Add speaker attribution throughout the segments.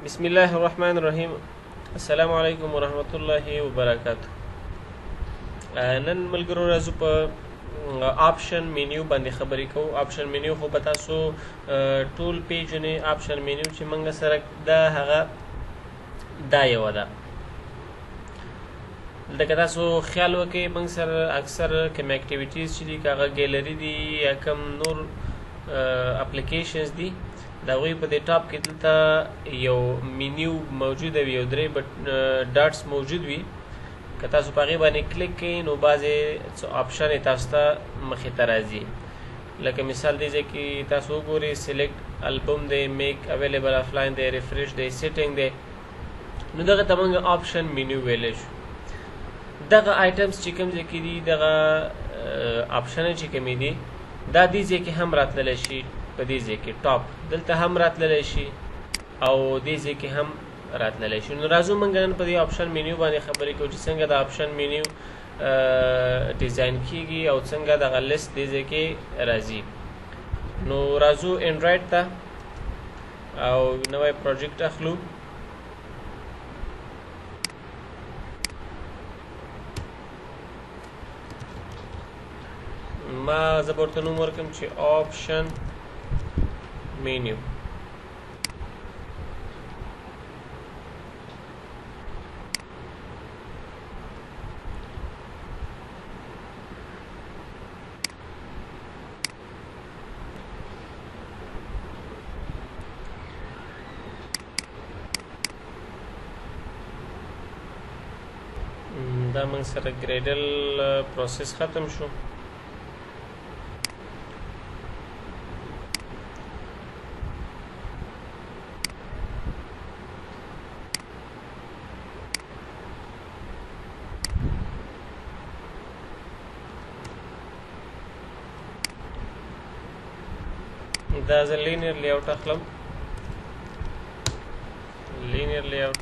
Speaker 1: بسم الله الرحمن الرحیم. السلام علیکم ورحمت الله وبرکاته. نن ملګرو راځو په آپشن مینیو باندې خبرې کوو. آپشن مینیو خو به تاسو ټول پیژنې. آپشن مینیو چې موږ سره دا هغه دا یوه ده. دلته تاسو خیال وکړئ موږ سره اکثر کوم اکټیویټیز چې دي که هغه ګیلري دي یا کوم نور اپلیکیشنز دي د هغوی په دې ټاپ کې دلته یو مینیو موجوده وي، یو درې ډاټس موجود وي. که تاسو په هغې باندې کلیک کوئ نو بعضې څه آپشن یې تاسو ته مخې ته راځي. لکه مثال دی ځای کې تاسو وګورئ سلیکټ البم دی، میک اویلیبل افلاین دی، ریفریش دی، سیټینګ دی. نو دغه ته موږ آپشن مینیو ویلی شو. دغه آیټمز چې کوم ځای کې دي، دغه آپشنه چې کومې دي دا دې ځای کې هم راتللی شي. په دې ځای کې ټاپ دلته هم راتللی شي او دې ځای کې هم راتللی شي. نو راځو موږ نن په دې آپشن مینیو باندې خبرې کوو چې څنګه د آپشن مینیو ډیزاین کیږي او څنګه دغه لیست دې ځای کې راځي. نو راځو انډرایډ ته او نوی پروجیکټ اخلو. ما زه به ورته نوم ورکړم چې آپشن مینیو. دا موږ سره ګریډل پروسس ختم شو. دا زه لینیر لیاوټ اخلم. لینیر لیاوټ.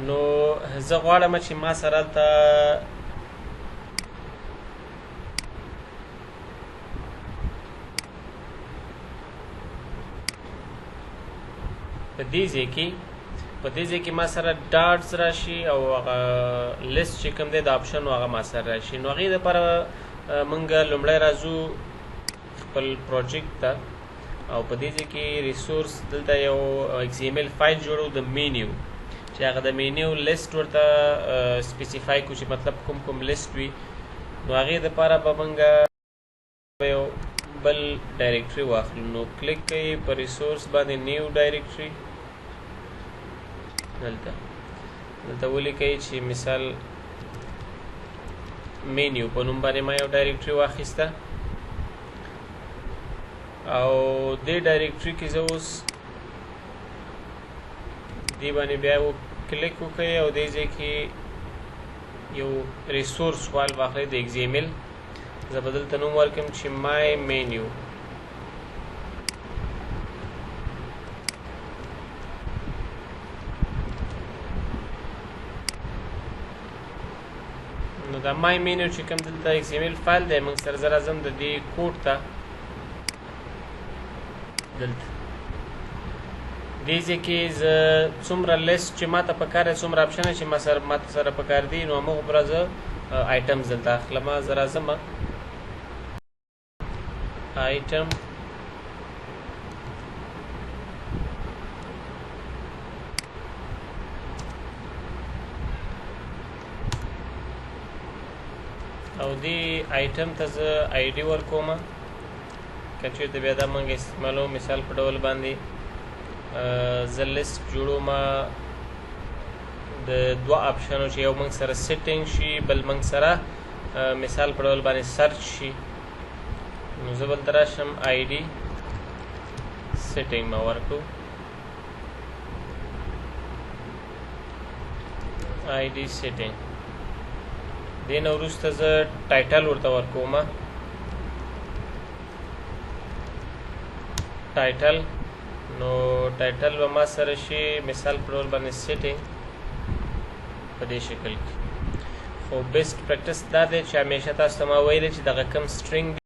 Speaker 1: نو زه غواړم چې ما سره هلته په دې ځای کې ما سره ډاټس راشي او هغه لیست چې کوم دی د آپشن هغه ما سره راشي. نو هغې دپاره موږ لومړی راځو خپل پروجیکټ ته او په دې ځای کې ریسورس دلته یو XML فایل جوړو د مینیو چې هغه د مینیو لیست ورته سپیسیفای کړو چې مطلب کوم لیست وي. نو هغې دپاره به موږ یو بل ډایرکټري واخلو. نو کلیک کوئ په ریسورس باندې نیو ډایرکټري. دلته ولیکئ چې مثال مینیو په نوم باندې ما یو ډایرکټري واخیسته او دې ډایرکټري کې زه اوس دې باندې بیا کلیک وکړئ او دې ځای کې یو ریسورس فایل واخلئ د XML. زه به دلته نوم ورکړم چې مای مینیو. نو دا مای مینیو چې کوم دلته XML فایل دی موږ سره زه راځم د دې کوډ ته. دلته دې ځای کې زه څومره لیست چې ما ته پکار دی، څومره آپشنه چې ما ته سره پکار دي، نو هماغه پوره زه آیټمز دلته اخلم. زه راځم آیټم او دې آیټم ته زه آی ډي ورکوم. که چېرته بیا دا موږ استعمالوو مثال په ډول باندې زه لیست جوړوم د دوه آپشنو چې یو موږ سره سیټینګ شي، بل موږ سره مثال په ډول باندې سرچ شي. نو زه بلته راشم آی ډي سیټینګ ما ورکړو. آی ډي سیټینګ. دې نه وروسته زه ټایټل ورته ورکوم. ټایټل. نو ټایټل به ما سره شي مثال په ډول باندې سیټینګ په دې شکل کې. خو بیسټ پریکټس دا دی چې همیشه تاسو ته ما ویلی چې دغه کوم سټرینګ دی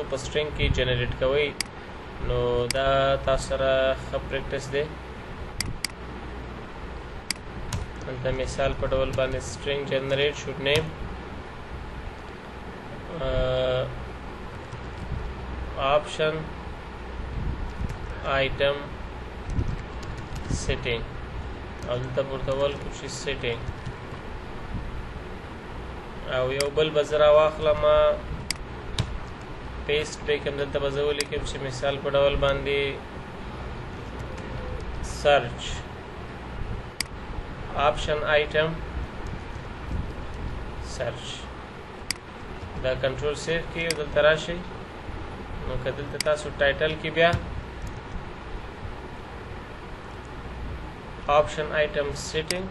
Speaker 1: په سټرینګ کې جنریټ کوئ نو دا تاسو سره ښه پریکټس دی. دلته مثال په ډول باندې string generate should name option item setting او دلته پورته ولکو چې setting او یو بل به زه راواخلم پیسټ پرې کوم. دلته به زه ولیکم چې مثال په ډول باندې search option item search. دا کنټرول سیف کې او دلته راشئ. نو که دلته تاسو ټایټل کې بیا option item setting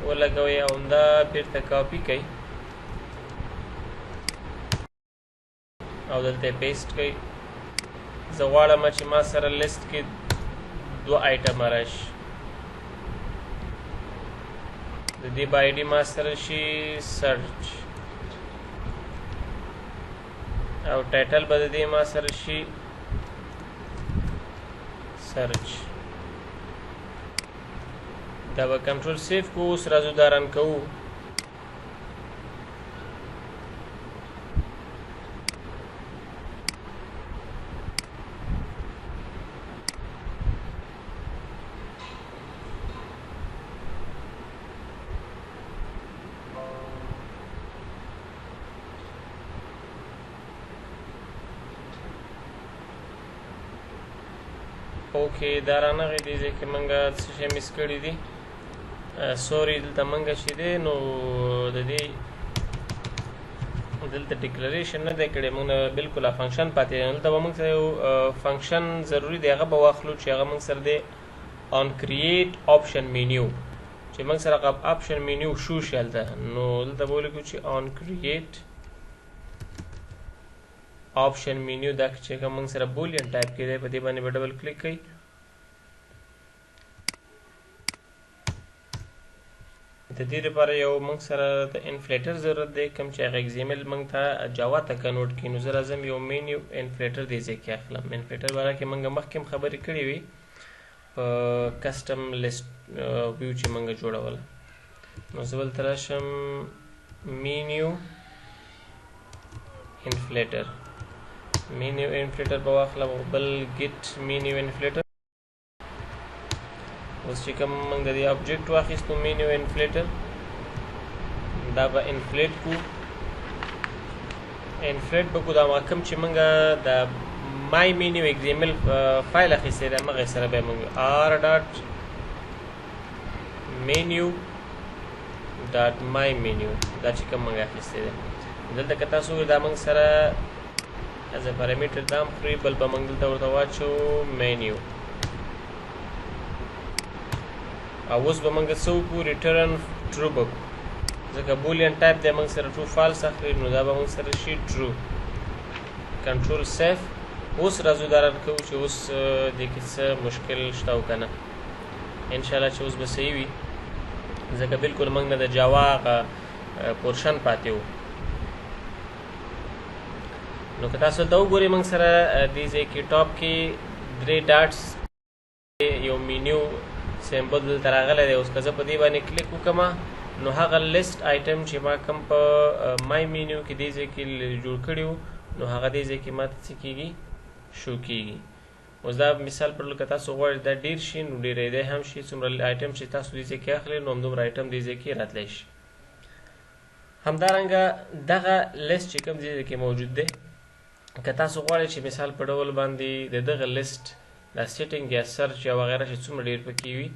Speaker 1: ولګوئ او همدا بیرته کاپي کړئ او دلته پیسټ کړئ. زه غواړم چې ما سره لیست کې 2 آیټم راشي. د دې به آی ډي ما سره شي سرچ او ټایټل به د دې ما سره شي سرچ. دا به کنټرول سیف کو. اوس راځو دا رن کوو. اوکې دا رانغی دی ځکه موږ څه شی مس کړي دي. سوري دلته موږ چې دی نو د دې دلته ډیکلریشن نه دی کړی. موږ بالکل فنکشن پاتې دی. دلته به موږ سره یو فنکشن ضروري دی هغه به واخلو چې هغه موږ سره دی on create option menu چې موږ سره هغه option menu شو شي هلته. نو دلته به ولیکو چې on create option menu دا چې کوم موږ سره بولیان ټایپ کړی په دې باندې به ډبل کلیک کړئ. د دې لپاره یو موږ سره د انفلیټر ضرورت دی کوم چې هغه XML موږ ته جاوا ته کنورټ کړي. نو زه راځم یو مینیو انفلیټر دې ځای کې اخلم. انفلیټر باره کې موږ مخکې هم خبرې کړې وي په کسټم لیست ویو چې موږ جوړوله. نو زه بلته راشم مینیو انفلیټر مینیو انفلیټر به واخلم او بل ګیټ مینیو انفلیټر. اوس چې کوم موږ د دې آبجیکټ واخیستو مینیو انفلیټر دا به انفلیټ کو. انفلیټ به کو دا کوم چې موږ د مای مینیو XML فایل اخیستی دی همغې سره به موږ r ډاټ مینیو ډاټ مای مینیو دا چې کوم موږ اخیستی دی. دلته که تاسو دا موږ سره as a parameter دا هم خوري بل به موږ دلته ورته واچو مینیو. او اوس به موږ څه وکړو ریټرن ټرو به کړو ځکه بولیان ټایپ دی موږ سره ټرو فالس اخلي. نو دا به موږ سره شي ټرو. کنټرول سیف. اوس راځو دا رن کوو چې اوس دې کې څه مشکل شته او که نه. انشاءالله چې اوس به صحیح وي ځکه بالکل موږ نه د جاوا هغه پورشن پاتې و. نو که تاسو دلته وګورئ موږ سره دې ځای کې ټاپ کې 3 ډاټس یو مینیو سیمبل دلته راغلی دی. اوس که زه په دې باندې کلیک وکړم نو هغه لیست آیټم چې ما کوم په مای مینیو کې دې ځای کې جوړ کړي وو نو هغه دې ځای کې ماته څه کېږي شو کېږي. اوس دا مثال پر که تاسو غواړئ دا ډېر شي نو ډېرېدی هم شي. څومره آیټم چې تاسو دې ځای کې اخلئ نو همدومره آیټم دې ځای کې راتلی شي. همدارنګه دغه لیست چې کوم دې ځای کې موجود دی که تاسو غواړئ چې مثال په ډول باندې د دغه لیست دا سیټینګ یا سرچ یا وغیره چې څومره ډېر پکې وي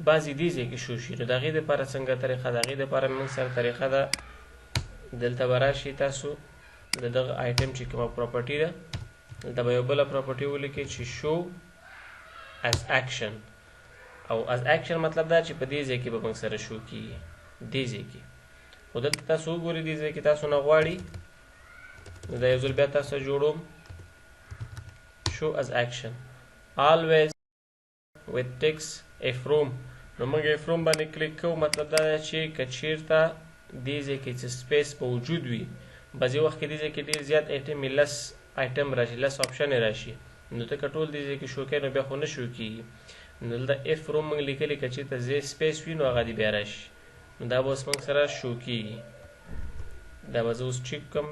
Speaker 1: بعضې دې ځای کې شو شي. نو د هغې دپاره څنګه طریقه ده؟ د هغې دپاره موږ سره طریقه ده دلته به راشئ تاسو د دغه آیټم چې کومه پراپرټي ده دلته به یو بله پراپرټي ولیکئ چې شو as action او as action مطلب دا چې په دې ځای کې به موږ سره شو کېږي دې ځای کې. خو دلته تاسو وګورئ دې ځای کې تاسو نه غواړي نو دا یو ځل بیا تاسو جوړوم show as action always with text from. نو موږ from باندې کلیک کوو مطلب دا دی چې که چېرته دې ځای کې چې سپیس په وجود وي بعضې وخت کې دې ځای کې ډېر زیات آیټم راشي لس آپشن راشي نو ته ټول دې ځای کې شو کوې نو بیا خو نه شو کېږي. نو دلته اف روم موږ لیکلي که چېرته زی سپیس وي نو هغه دې بیا راشي. نو دا به اوس موږ سره شو کېږي. دا به زه اوس چیک کړم.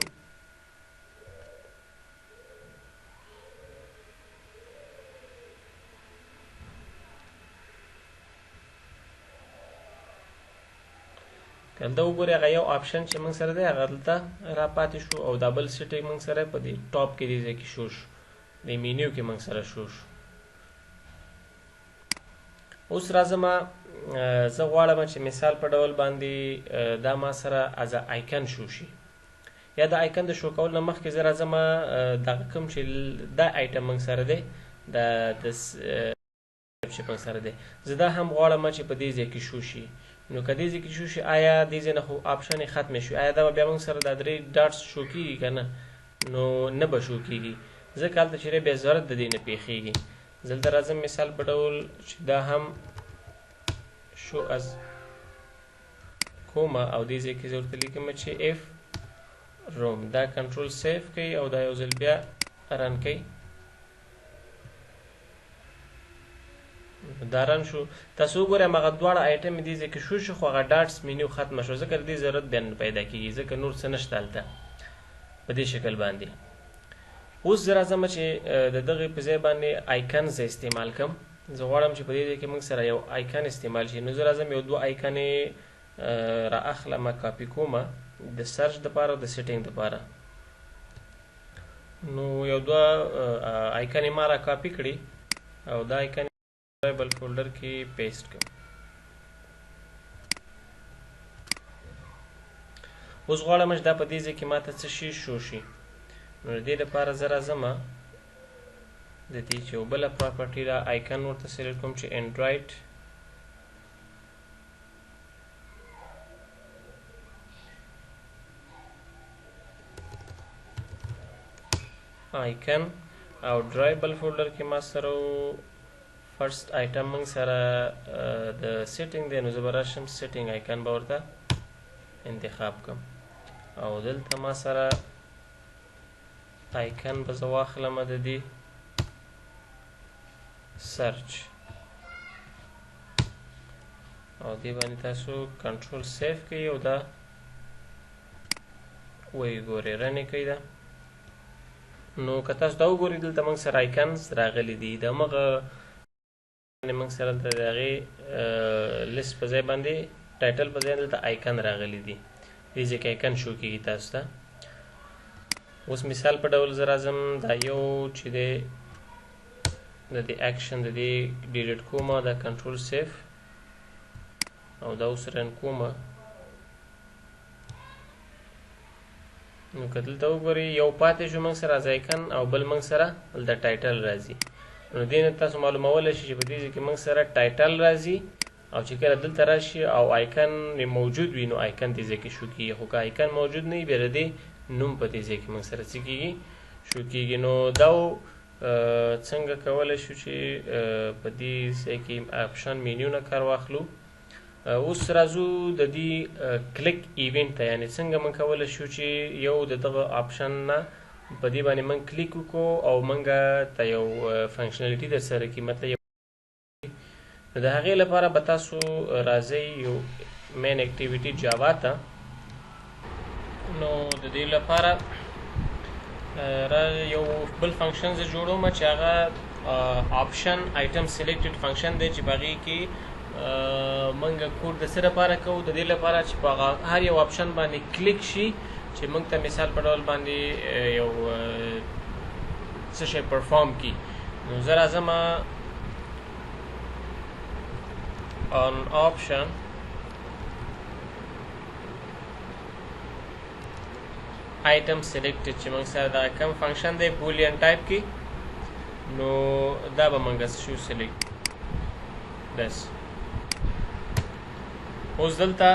Speaker 1: که دلته وګورئ هغه یو آپشن چې موږ سره دی هغه دلته را پاتې شو او دا بل سیټینګ موږ سره په دې ټاپ کې دې ځای کې شو دې مینیو کې موږ سره شو. اوس راځم زه غواړم چې مثال په ډول باندې دا ما سره از آیکن شو شي. یا د آیکن د شو کول نه مخکې زه راځم دغه کوم چې دا آیټم موږ سره دی دا د چې موږ سره دی زه دا هم غواړم چې په دې ځای کې شو شي. نو که دې ځای کې شو شي آیا دې ځای نه خو آپشن یې ختمې شوي آیا دا به بیا موږ سره دا درې ډاټس شو کېږي که نه؟ نو نه به شو کېږي ځکه هلته چې بیا ضرورت د دې نه پېښېږي. زه دلته راځم مثال په ډول چې دا هم شو از کومه او دې ځای کې زه ورته لیکم چې اف روم دا کنټرول سیف کوي او دا یو ځل بیا رن کوي. دا رن شو. تاسو وګورئ هماغه دواړه آیټم دې ځای کې شو شو خو هغه ډاټس مینیو ختمه شو ځکه د دې ضرورت بیا نه پیدا کېږي ځکه نور څه نشته هلته په دې شکل باندې. اوس زه راځم چې د دغې په ځای باندې آیکن زه استعمال کړم. زه غواړم چې په دې ځای کې موږ سره یو آیکن استعمال شي. نو زه راځم یو دوه آیکنې را اخلم کاپي کومه د سرچ دپاره او د سیټینګ دپاره. نو یو دوه آیکنې ما را کاپي کړي او دا آیکن بل فولډر کې پیسټ کړم. اوس غواړم چې دا په دې ځای کې ماته څه شي شو شي. نو د دې لپاره زه راځم د دې چې یو بله پراپرټي را آیکن ورته سلیکټ کوم چې انډرایډ آیکن او ډرایو بل فولډر کې ما سره فرست آیټم موږ سره د سیټینګ دی. نو زه به راشم سیټینګ آیکن به ورته انتخاب کړم او دلته ما سره آیکن به زه واخلم د دې سرچ او دې باندې تاسو کنټرول سیف کوئ او دا وایي ګورئ رن یې کوئ دا. نو که تاسو دا وګورئ دلته موږ سره آیکنز راغلي دي د همغه موږ سره دلته د هغې لیست په ځای باندې ټایټل په ځای دلته آیکن راغلي دي دې ځای کې آیکن شو کېږي تاسو ته. اوس مثال په ډول زه راځم دا یو چې دی د دې اکشن د دې ډیلیټ کومه دا کنټرول سیف او دا اوس رن کومه. نو که دلته وګورئ یو پاتې شو موږ سره از آیکن او بل موږ سره دلته ټایټل راځي. نو دې نه تاسو معلومولی شئ چې په دې ځای کې موږ سره ټایټل راځي او چې کله دلته راشي او آیکن موجود وي نو آیکن دې ځای کې شو کېږي. خو که آیکن موجود نه وي بیا د دې نوم په دې ځای کې موږ سره څه کېږي شو کېږي. نو دا څنګه کولی شو چې په دې ځای کې آپشن مینیو نه کار واخلو. اوس راځو د دې کلیک ایونټ ته یعنې څنګه موږ کولی شو چې یو د دغه آپشن نه په دې باندې موږ کلیک وکړو او موږ ته یو فنکشنالټي در سره کړي مطلب نو د هغې لپاره به تاسو راځئ یو مین اکټیویټي جاوا ته. نو د دې لپاره یو بل فنکشن زه جوړوم چې هغه آپشن آیټم سلیکټډ فنکشن دی چې په هغې کې موږ کوډ د څه لپاره کوو د دې لپاره چې په هر یو آپشن باندې کلیک شي چې موږ ته مثال په ډول باندې یو څه شی پرفارم کړي. نو زه راځم on option item selected چې موږ سره دا کوم فنکشن دی بولیان ټایپ کې نو دا به موږ شو سلیکټ بس. اوس دلته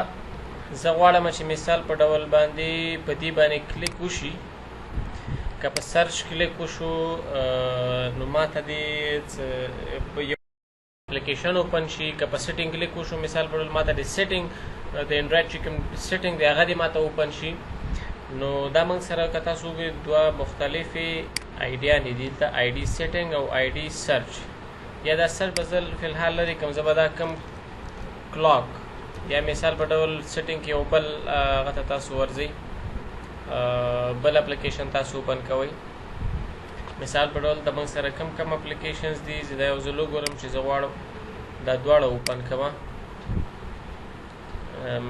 Speaker 1: زه غواړم چې مثال په ډول باندې په دې باندې کلیک وشي که په سرچ کلیک وشو نو ماته دې یو اپلیکیشن اوپن شي که په سیټینګ کلیک وشو مثال په ډول ماته د سیټینګ د انډرایډ چې کوم سیټینګ دی هغه دې ماته اوپن شي. نو دا موږ سره که تاسو وګورئ دوه مختلفې آیډیا نه دي ته آی ډي سیټینګ او آی ډي سرچ یا دا سرچ بزل فی الحال لري کوم زه به دا کم کلاک یا مثال په ډول سیټینګ کې یو بل هغه ته تاسو ورځئ بل اپلیکیشن تاسو اوپن کوئ مثال په ډول د موږ سره کم اپلیکیشنز دي زه دا یو ځل وګورم چې زه غواړم دا دواړه اوپن کړم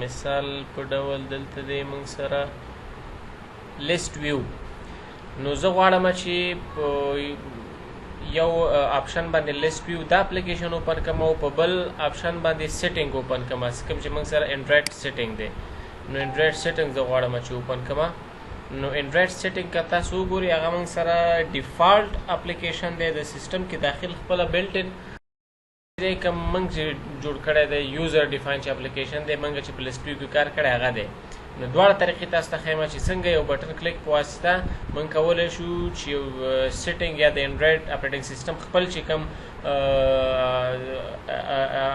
Speaker 1: مثال په ډول دلته دی موږ سره لیست ویو نو زه غواړم چې یو آپشن باندې لیست ویو دا اپلیکیشن اوپن کړم او په بل آپشن باندې سیټینګ اوپن کړم کوم چې موږ سره انډرایډ سیټینګ دی نو انډرایډ سیټینګ زه غواړم چې اوپن کړم نو انډرایډ سیټینګ که تاسو وګورئ هغه موږ سره ډیفالټ اپلیکیشن دی د سیسټم کې داخل خپله بلټ ان دی کوم موږ چې جوړ کړی دی یوزر ډیفاین چې اپلیکیشن دی موږ چې په لیست ویو کې کار کړی هغه دی نو دواړه طریقې تاسو ته ښیم چې څنګه یو بټن کلیک په واسطه موږ کولی شو چې یو سیټینګ یا د انډرایډ اپریټنګ سیسټم خپل چې کوم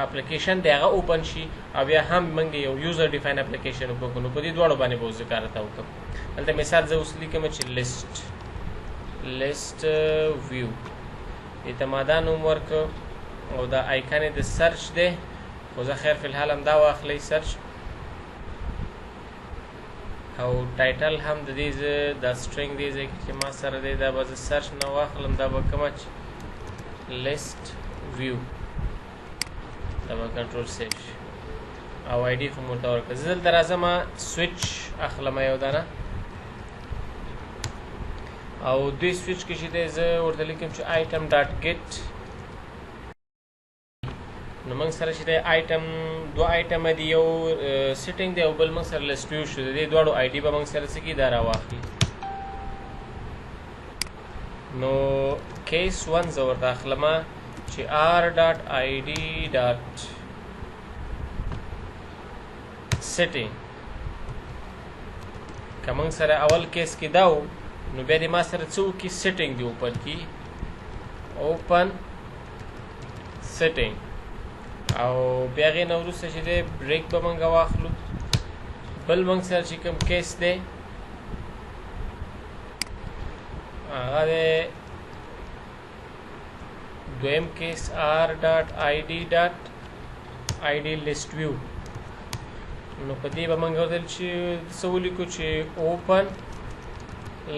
Speaker 1: اپلیکیشن دی هغه اوپن شي او بیا هم موږ یو یوزر ډیفاین اپلیکیشن اوپن کړو په دې دواړو باندې به اوس زه کار ته وکړم دلته مثال زه اوس لیکم چې لیست ویو دې ته ما دا نوم ورکړ او دا آیکن د سرچ دی خو زه خیر فی الحال هم دا واخلئ سرچ او ټایټل هم د دې زه دا سټرینګ دی ځای کې چې ما سره دی دا به زه سرچ نه واخلم دا به کومه چې لیست ویو دا به کنټرول سیف شي او آی ډي خو مو ورته ورکړه زه دلته راځم سویچ اخلم یو دانه او دوی سویچ کې چې دی زه ورته لیکم چې آیټم ډاټ ګیټ نو موږ سره چې دی آیټم دوه آیټم دي یو سیټینګ دی او بل موږ سره لیست ویو شو د دې دواړو آی ډي به موږ سره څه کي دا راواخلي نو کیس 1 زه ورته اخلم چې r ډاټ آی ډي ډاټ سیټینګ که موږ سره اول کیس کې دا و نو بیا دې ما سره څه وکړي سیټینګ دی اوپن کړي اوپن سیټینګ او بیا هغې نه وروسته چې دی بریک به موږ واخلو بل موږ سره چې کوم کیس دی هغه دی دویم کیس r ډاټ آی ډي ډاټ آی ډي لیست ویو نو په دې به موږ ورته چې څه ولیکو چې اوپن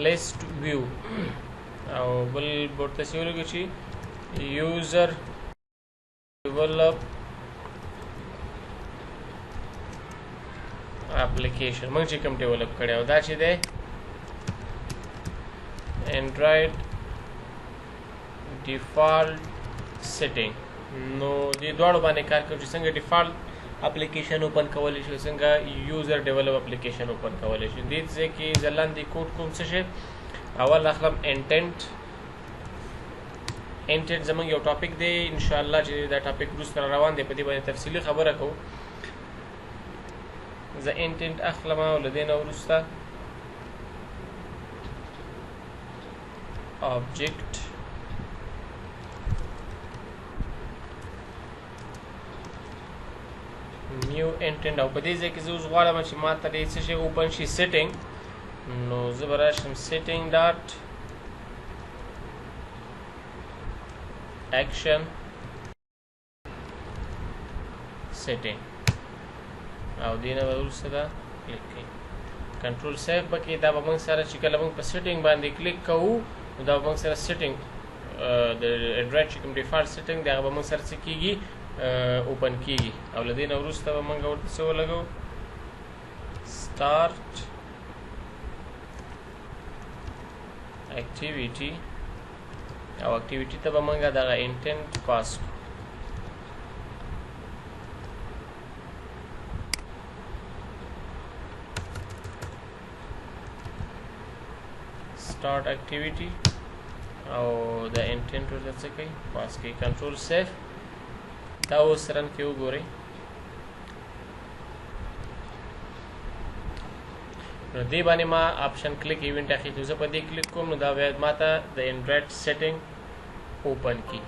Speaker 1: لیست ویو او بل ورته څه ولیکو چې یوزر ډیولپ اپلیکیشن موږ چې کوم ډیولپ کړی او دا چې دی انډرایډ ډیفالټ سیټینګ نو دې دواړو باندې کار کوو چې څنګه ډیفالټ اپلیکیشن اوپن کولی شو څنګه یوزر ډیولپ اپلیکیشن اوپن کولی شو دې ځای کې زه لاندې کوډ کوم څه شی اول اخلم انټنټ زموږ یو ټاپک دی انشاءالله چې دا ټاپک وروسته روان دی په دې باندې تفصیلي خبره کوو زه انټنټ اخلم او له دې نه وروسته object new intent او په دې ځای کې زه اوس غواړم چې ما ته څه شی اوپن شي سیټینګ نو زه به راشم سیټینګ ډاټ action setting او دینه وروسته دا کلیک کړئ کنټرول سیف بکې دا به موږ سره چې کله موږ په سیټینګ باندې کلیک کوو نو دا به موږ سره سیټینګ د انډرایډ چې کوم ډیفالټ سیټینګ دی هغه به موږ سره څه کېږي اوپن کېږي او له دې نه وروسته به موږ ورته څه ولګوو start activity او اکټیویټي ته به موږ دغه انټنټ پاس کړو start activity او د انټنټ ورته څه کوي پاس کوي کنټرول سیف دا اوس رن کې وګورئ نو دې باندې ما آپشن کلیک ایونټ اخیستو زه په دې کلیک کوم نو دا بیا ما ته د انډرایډ سیټینګ اوپن کی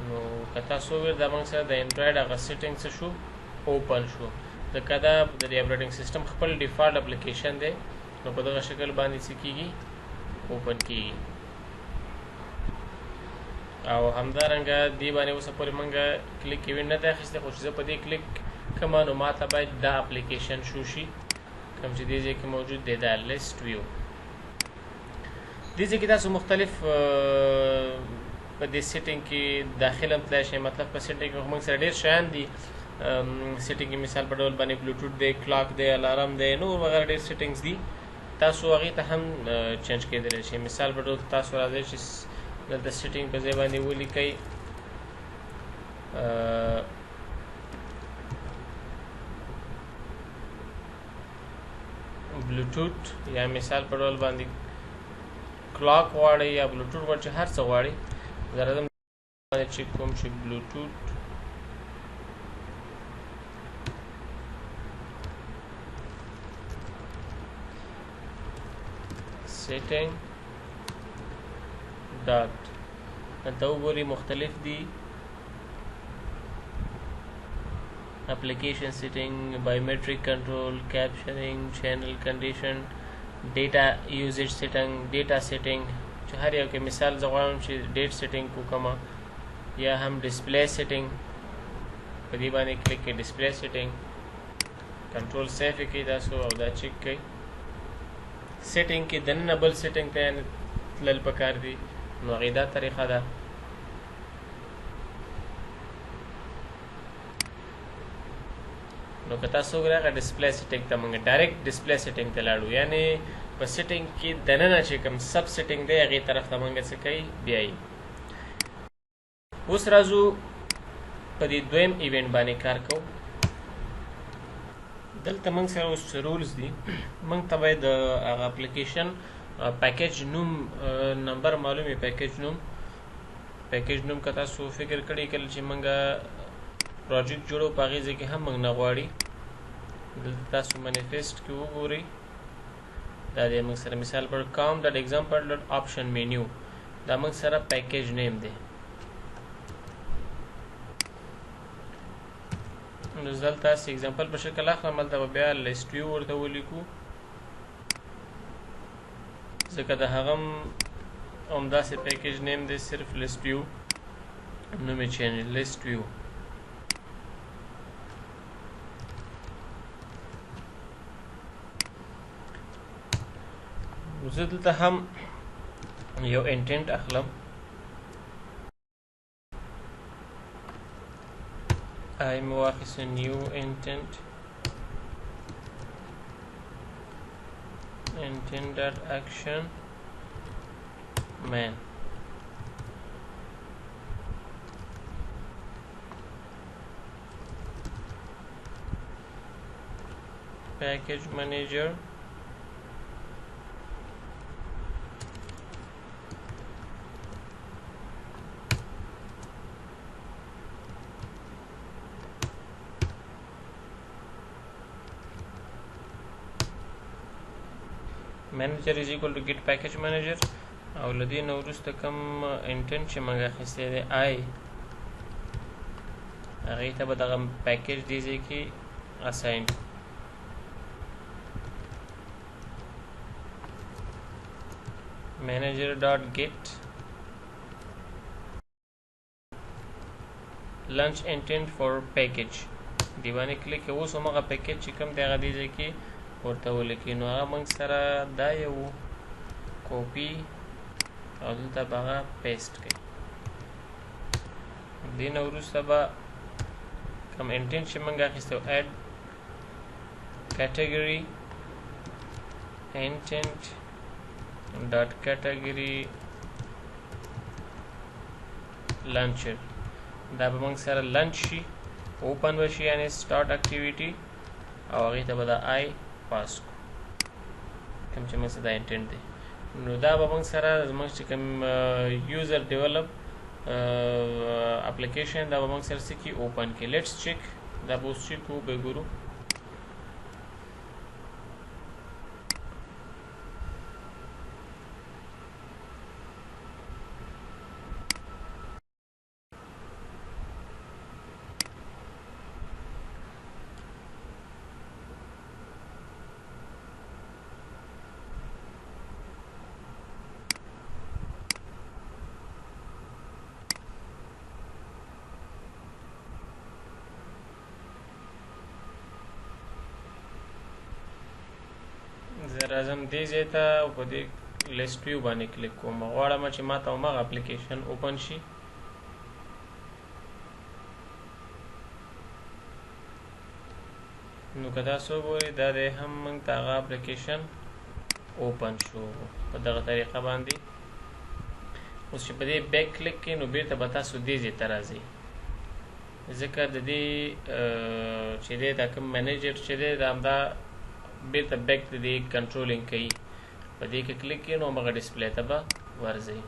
Speaker 1: نو که تاسو وګورئ دا موږ سره د انډرایډ هغه سیټینګ څه شو اوپن شو ځکه دا د اپریټنګ سیسټم خپل ډیفالټ اپلیکیشن دی نو په دغه شکل باندې څه کېږي اوپن کیږي. او همدارنګه دې باندې اوسه پورې مونږه کلیک ایونټ نه دی اخیستی، خو چې زه په دې کلیک کومه نو ماته باید دا اپلیکیشن شو شي کوم چې دې ځای کې موجود دی، دا لیست ویو. دې ځای کې تاسو مختلف په دې سیټینګ کې داخل هم تلای شئ. مطلب په سیټینګ کې موږ سره ډېر شیان دي. سیټینګ کې مثال په ډول باندې بلوټوث دی، کلاک دی، الارم دی، نور وغیره ډېر سیټینګز دي. تاسو هغې ته هم چینج کېدلی شئ. مثال په ډول تاسو راځئ چې دلته سیټینګ په ځای باندې ولیکئ بلوټوث، یا مثال په ډول باندې کلاک غواړئ یا بلوټوث غواړئ، چې هر څه غواړئ. زه راځم باندې چک کوم چې بلوټوث سیټینګ ډاټ دلته وګورئ مختلف دي. application setting, biometric control, captioning, channel condition, data usage setting, data setting. چې هر یو کې مثال زه غواړم چې ډیټ سیټینګ وکړم، یا هم ډسپلی سیټینګ. په دې باندې کلیک کړئ ډسپلی سیټینګ، کنټرول سیف یې کړئ تاسو او دا چک کړئ. سیټینګ کې دننه بل سیټینګ ته تلل پکار دي، نو هغې دا طریقه ده. نو که تاسو وګورئ هغه ډسپلی سیټینګ ته موږ ډایرکټ ډسپلی سیټینګ ته لاړو، یعنې په سیټینګ کې دننه چې کوم سب سیټینګ دی هغې طرف ته موږ څه کوي بیایي. اوس راځو په دې دویم ایونټ باندې کار کوو. دلته موږ سره اوس رولز دي. موږ ته باید د هغه اپلیکیشن پیکیج نوم نمبر معلوم وي. پیکیج نوم که تاسو فکر کړئ کله چې موږ پروجیکټ جوړو په هغې ځای کې هم موږ نه غواړي. دلته تاسو منیفیسټ کې وګورئ، دا دی موږ سره مثال پر کام ډاټ ایگزامپل ډاټ آپشن مینیو، دا موږ سره پیکیج نیم دی. نو دلته تاسو ایگزامپل په شکل اخلم، هلته به بیا لیست ویو ورته ولیکو، ځکه د هغه هم همداسې پیکیج نیم دی، صرف لیست ویو نوم یې چینج لیست ویو. زه دلته هم یو انټنټ اخلم. I'm واخیسته نیو انټنټ ډاټ اکشن مین. پیکیج مینیجر manager is equal to get package manager. او لدې نه وروسته کوم انټنټ چې موږ اخیستی دی آی، هغې ته به دغه پیکیج دې ځای کې اساین. manager dot get lunch intent for package دی باندې کلیک کوو. اوس همغه پیکیج چې کوم دی هغه دې ځای کې ورته ولیکئ. نو هغه موږ سره دا یو کوپي او دلته به هغه پیسټ کړئ. دې نه وروسته به کوم انټنټ چې موږ اخیستی و ایډ کیټګري انټنټ ډاټ کیټګري لانچر، دا به موږ سره لنچ شي، اوپن به شي، یعنې سټارټ اکټیویټي، او هغې ته به دا آی پاس کو کوم چې موږ سره دا انټنټ دی. نو دا به موږ سره زموږ چې کوم یوزر ډیولپ اپلیکیشن دا به موږ سره څه کي اوپن کړي. لیټس چیک، دا به اوس چیک کوو، به ګورو. راځم دې ځای ته او په دې لیست ویو باندې کلیک کوم غواړم چې ما ته هماغه اپلیکیشن اوپن شي نو که تاسو وګورئ دا دی هم موږ ته هغه اپلیکیشن اوپن شو په دغه طریقه باندې اوس چې په دې بیک کلیک کړئ نو بیرته به تاسو دې ځای ته راځئ ځکه د دې چې دی دا کوم منیجر چې دی دا همدا بیرته بیک د دې کنټرولینګ کوي په دې کې کلیک کړئ نو همغه ډسپلی ته به ورځئ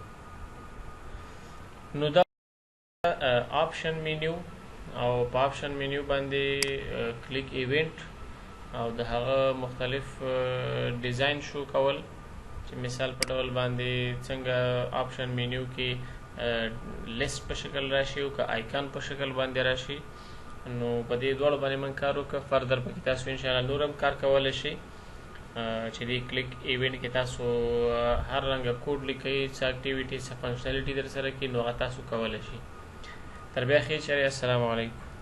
Speaker 1: نو دا آپشن مینیو او په آپشن مینیو باندې کلیک ایونت او د هغه مختلف ډیزاین شو کول چې مثال په ډول باندې څنګه آپشن مینیو کې لیست په شکل راشي او که آیکن په شکل باندې راشي نو په دې دواړو باندې موږ کار وکړو فردر پکې تاسو ان شاء الله نور هم کار کولی شئ چې دې کلیک ایونت کې تاسو هر رنګه کوډ لیکئ څه اکټیویټي څه فنکشنالټي در سره کې نو هغه تاسو کولی شئ تر بیا ښې چارې السلام علیکم